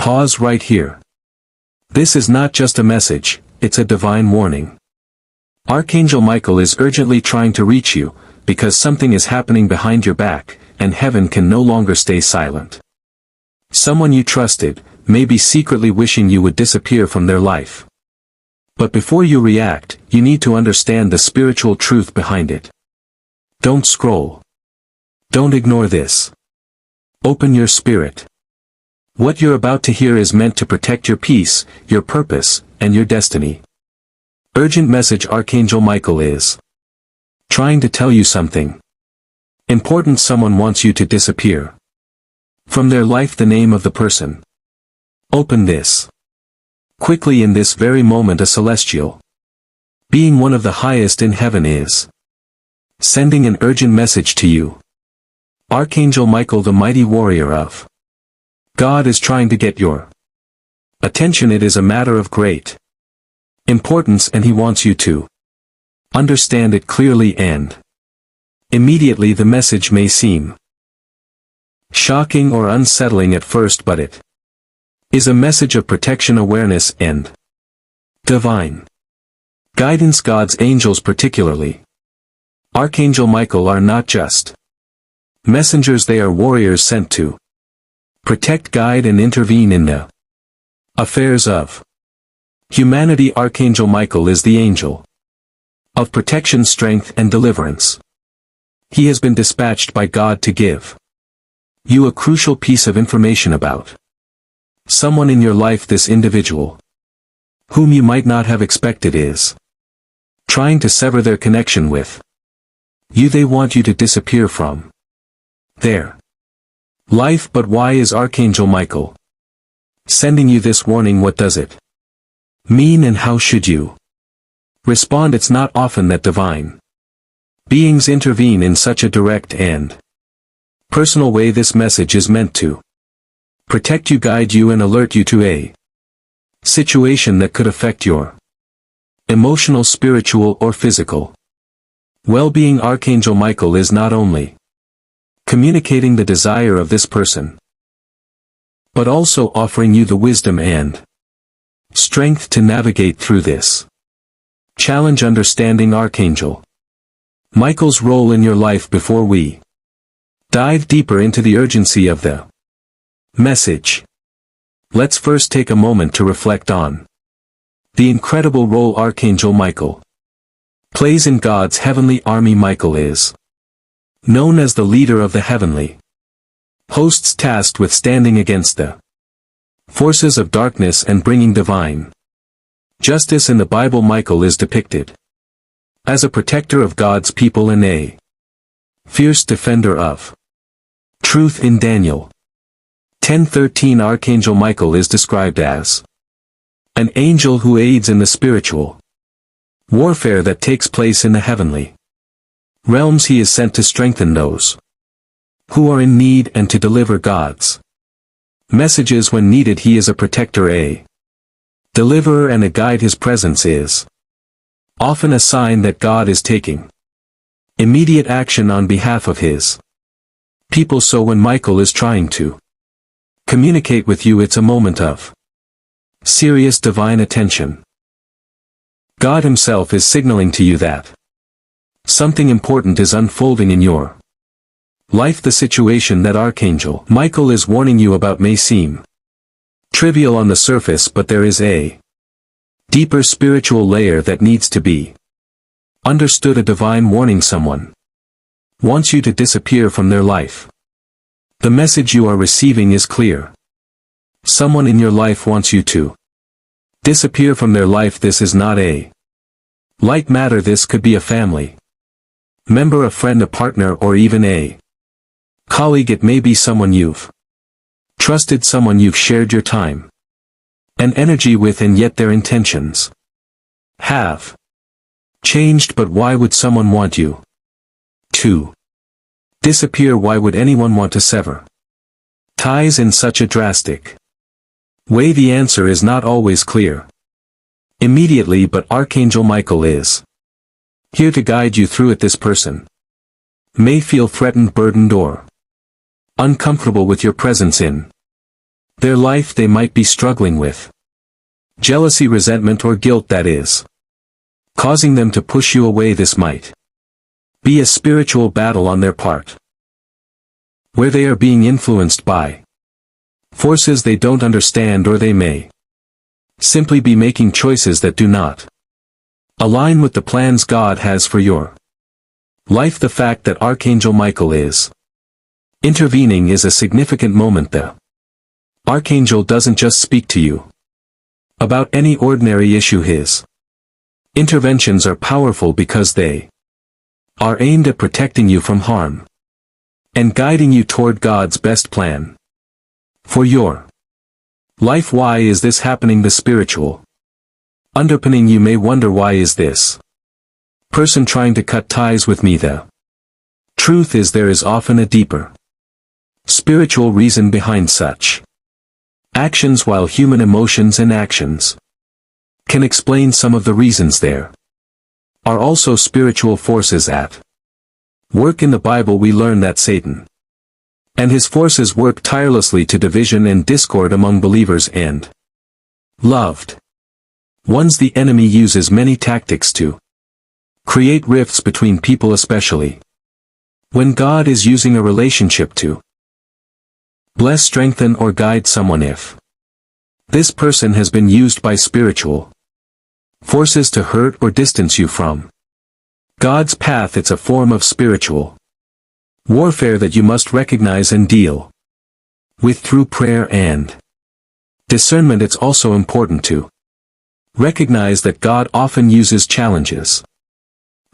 Pause right here. This is not just a message, it's a divine warning. Archangel Michael is urgently trying to reach you, because something is happening behind your back, and heaven can no longer stay silent. Someone you trusted, may be secretly wishing you would disappear from their life. But before you react, you need to understand the spiritual truth behind it. Don't scroll. Don't ignore this. Open your spirit. What you're about to hear is meant to protect your peace, your purpose, and your destiny. Urgent message. Archangel Michael is trying to tell you something important. Someone wants you to disappear from their life. The name of the person. Open this quickly. In this very moment, a celestial being, one of the highest in heaven, is sending an urgent message to you. Archangel Michael, the mighty warrior of God, is trying to get your attention. It is a matter of great importance, and he wants you to understand it clearly and immediately. The message may seem shocking or unsettling at first, but it is a message of protection, awareness, and divine guidance. God's angels, particularly Archangel Michael, are not just messengers, they are warriors sent to protect, guide, and intervene in the affairs of humanity. Archangel Michael is the angel of protection, strength, and deliverance. He has been dispatched by God to give you a crucial piece of information about someone in your life. This individual, whom you might not have expected, is trying to sever their connection with you. They want you to disappear from their life. But why is Archangel Michael sending you this warning? What does it mean, and how should you respond? It's not often that divine beings intervene in such a direct and personal way. This message is meant to protect you, guide you, and alert you to a situation that could affect your emotional, spiritual, or physical well-being. Archangel Michael is not only communicating the desire of this person, but also offering you the wisdom and strength to navigate through this challenge. Understanding Archangel Michael's role in your life. Before we dive deeper into the urgency of the message, let's first take a moment to reflect on the incredible role Archangel Michael plays in God's heavenly army. Michael is known as the leader of the heavenly hosts, tasked with standing against the forces of darkness and bringing divine justice. In the Bible, Michael is depicted as a protector of God's people and a fierce defender of truth. In Daniel 10:13, Archangel Michael is described as an angel who aids in the spiritual warfare that takes place in the heavenly realms. He is sent to strengthen those who are in need and to deliver God's messages when needed. He is a protector, a deliverer, and a guide. His presence is often a sign that God is taking immediate action on behalf of his people. So when Michael is trying to communicate with you, it's a moment of serious divine attention. God himself is signaling to you that something important is unfolding in your life. The situation that Archangel Michael is warning you about may seem trivial on the surface, but there is a deeper spiritual layer that needs to be understood. A divine warning. Someone wants you to disappear from their life. The message you are receiving is clear. Someone in your life wants you to disappear from their life. This is not a light matter. This could be a family member, a friend, a partner, or even a colleague. It may be someone you've trusted, someone you've shared your time and energy with, and yet their intentions have changed. But why would someone want you to disappear? Why would anyone want to sever ties in such a drastic way? The answer is not always clear immediately, but Archangel Michael is here to guide you through it. This person may feel threatened, burdened, or uncomfortable with your presence in Their life they might be struggling with. Jealousy, resentment, or guilt, that is, causing them to push you away. This might be a spiritual battle on their part, where they are being influenced by forces they don't understand, or they may simply be making choices that do not align with the plans God has for your life. The fact that Archangel Michael is intervening is a significant moment. The Archangel doesn't just speak to you about any ordinary issue. His interventions are powerful because they are aimed at protecting you from harm and guiding you toward God's best plan for your life. Why is this happening? The spiritual underpinning. You may wonder, why is this person trying to cut ties with me? The truth is, there is often a deeper spiritual reason behind such actions. While human emotions and actions can explain some of the reasons, there are also spiritual forces at work. In the Bible we learn that Satan and his forces work tirelessly to division and discord among believers and loved ones. The enemy uses many tactics to create rifts between people, especially when God is using a relationship to bless, strengthen, or guide someone. If this person has been used by spiritual forces to hurt or distance you from God's path, it's a form of spiritual warfare that you must recognize and deal with through prayer and discernment. It's also important to recognize that God often uses challenges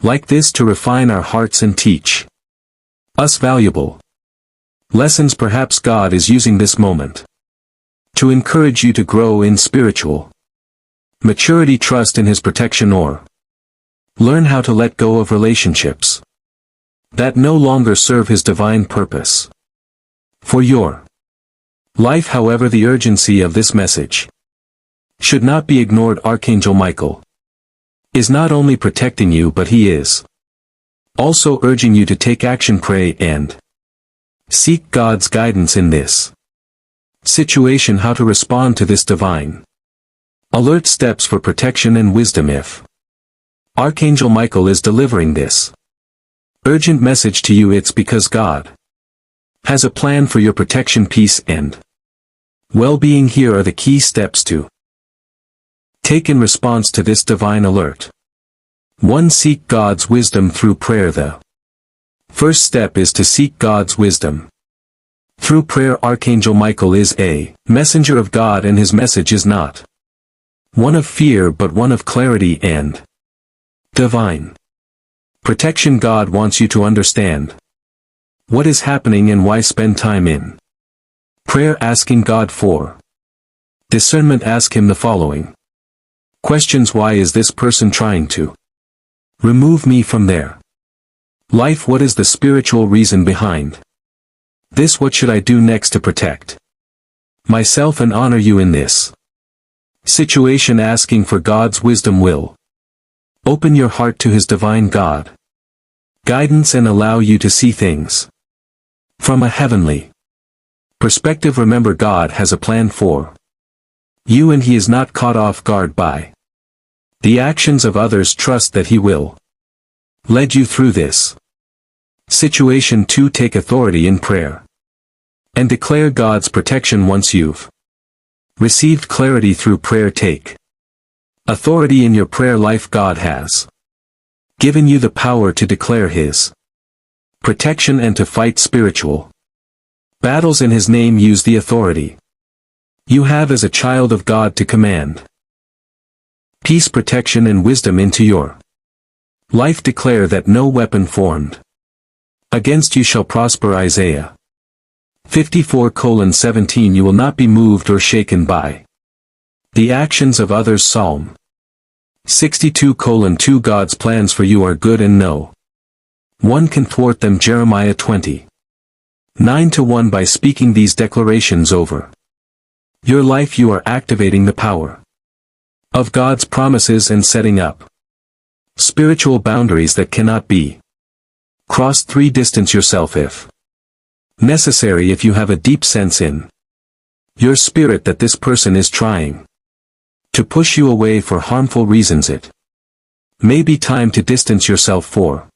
like this to refine our hearts and teach us valuable lessons. Perhaps God is using this moment to encourage you to grow in spiritual maturity, trust in His protection, or learn how to let go of relationships that no longer serve His divine purpose for your life. However, the urgency of this message should not be ignored. Archangel Michael is not only protecting you, but he is also urging you to take action, pray, and seek God's guidance in this situation. How to respond to this divine alert, steps for protection and wisdom. If Archangel Michael is delivering this urgent message to you, it's because God has a plan for your protection, peace, and well-being. Here are the key steps to take in response to this divine alert. 1. Seek God's wisdom through prayer. The first step is to seek God's wisdom through prayer. Archangel Michael is a messenger of God, and his message is not one of fear but one of clarity and divine protection. God wants you to understand what is happening and why. Spend time in prayer, asking God for discernment. Ask Him the following questions: why is this person trying to remove me from their life? What is the spiritual reason behind this? What should I do next to protect myself and honor you in this situation? Asking for God's wisdom will open your heart to His divine God guidance and allow you to see things from a heavenly perspective. Remember, God has a plan for you, and He is not caught off guard by the actions of others. Trust that He will lead you through this situation. 2. Take authority in prayer and declare God's protection. Once you've received clarity through prayer, take authority in your prayer life. God has given you the power to declare His protection and to fight spiritual battles in His name. Use the authority you have as a child of God to command peace, protection, and wisdom into your life. Declare that no weapon formed against you shall prosper. Isaiah 54:17. You will not be moved or shaken by the actions of others. Psalm 62:2. God's plans for you are good, and no one can thwart them. Jeremiah 20:9-1. By speaking these declarations over your life, you are activating the power of God's promises and setting up spiritual boundaries that cannot be crossed. 3. Distance yourself if necessary. If you have a deep sense in your spirit that this person is trying to push you away for harmful reasons. It may be time to distance yourself for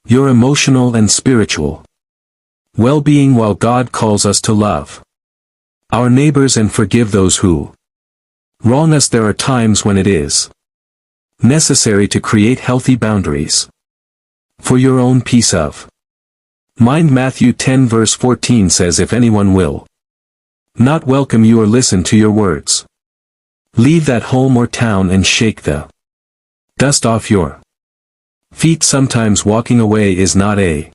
your emotional and spiritual well-being while God calls us to love our neighbors and forgive those who wrong us. There are times when it is necessary to create healthy boundaries for your own peace of mind. Matthew 10 verse 14 says, if anyone will not welcome you or listen to your words, leave that home or town and shake the dust off your feet. Sometimes walking away is not a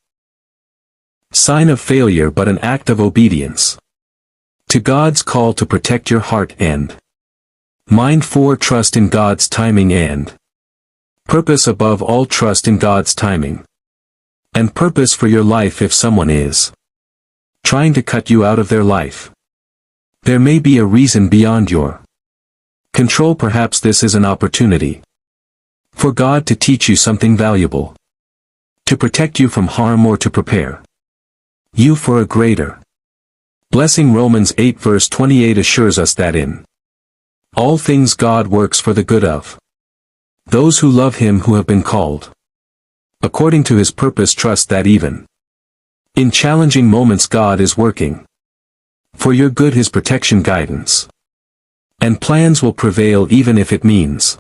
sign of failure but an act of obedience to God's call to protect your heart and mind. 4. Trust in God's timing and purpose. Above all, trust in God's timing and purpose for your life. If someone is trying to cut you out of their life, there may be a reason beyond your control. Perhaps this is an opportunity for God to teach you something valuable, to protect you from harm or to prepare you for a greater blessing. Romans 8 verse 28 assures us that in all things God works for the good of those who love Him, who have been called according to His purpose. Trust that even in challenging moments God is working for your good. His protection, guidance, and plans will prevail even if it means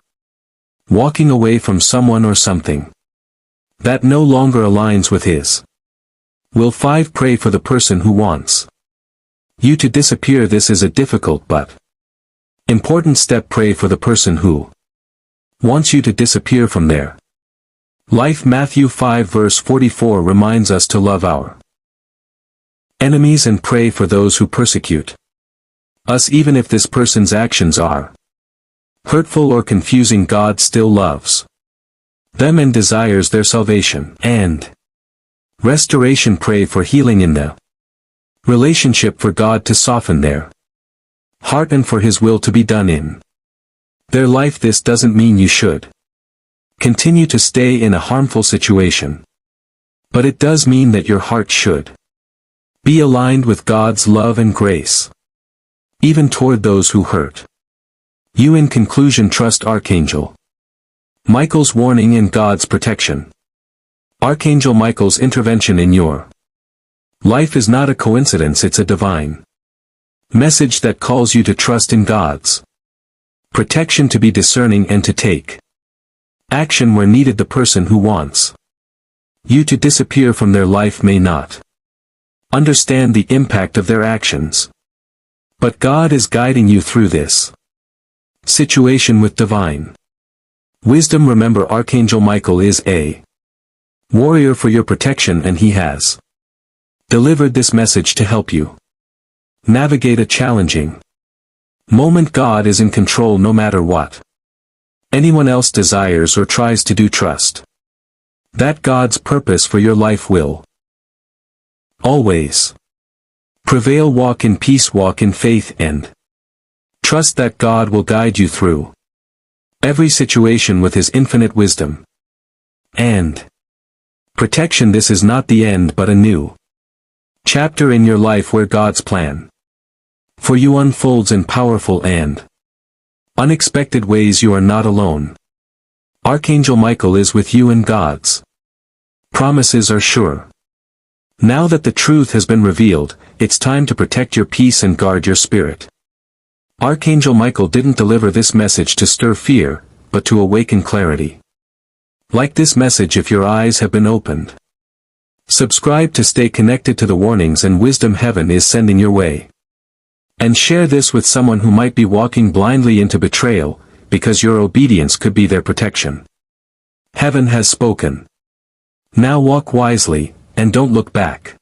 walking away from someone or something that no longer aligns with His will. 5. Pray for the person who wants you to disappear. This is a difficult but important step. Pray for the person who wants you to disappear from their life. Matthew 5 verse 44 reminds us to love our enemies and pray for those who persecute us. Even if this person's actions are hurtful or confusing, God still loves them and desires their salvation and restoration. Pray for healing in the relationship, for God to soften their heart and for His will to be done in their life. This doesn't mean you should continue to stay in a harmful situation, but it does mean that your heart should be aligned with God's love and grace, even toward those who hurt you. In conclusion, trust Archangel Michael's warning and God's protection. Archangel Michael's intervention in your life is not a coincidence. It's a divine message that calls you to trust in God's protection, to be discerning and to take action where needed. The person who wants you to disappear from their life may not understand the impact of their actions, but God is guiding you through this situation with divine wisdom. Remember, Archangel Michael is a warrior for your protection, and he has delivered this message to help you navigate a challenging moment. God is in control no matter what anyone else desires or tries to do. Trust that God's purpose for your life will always prevail. Walk in peace, walk in faith, and trust that God will guide you through every situation with His infinite wisdom and protection. This is not the end but a new chapter in your life where God's plan for you unfolds in powerful and unexpected ways. You are not alone. Archangel Michael is with you and God's promises are sure. Now that the truth has been revealed, it's time to protect your peace and guard your spirit. Archangel Michael didn't deliver this message to stir fear, but to awaken clarity. Like this message if your eyes have been opened. Subscribe to stay connected to the warnings and wisdom heaven is sending your way. And share this with someone who might be walking blindly into betrayal, because your obedience could be their protection. Heaven has spoken. Now walk wisely, and don't look back.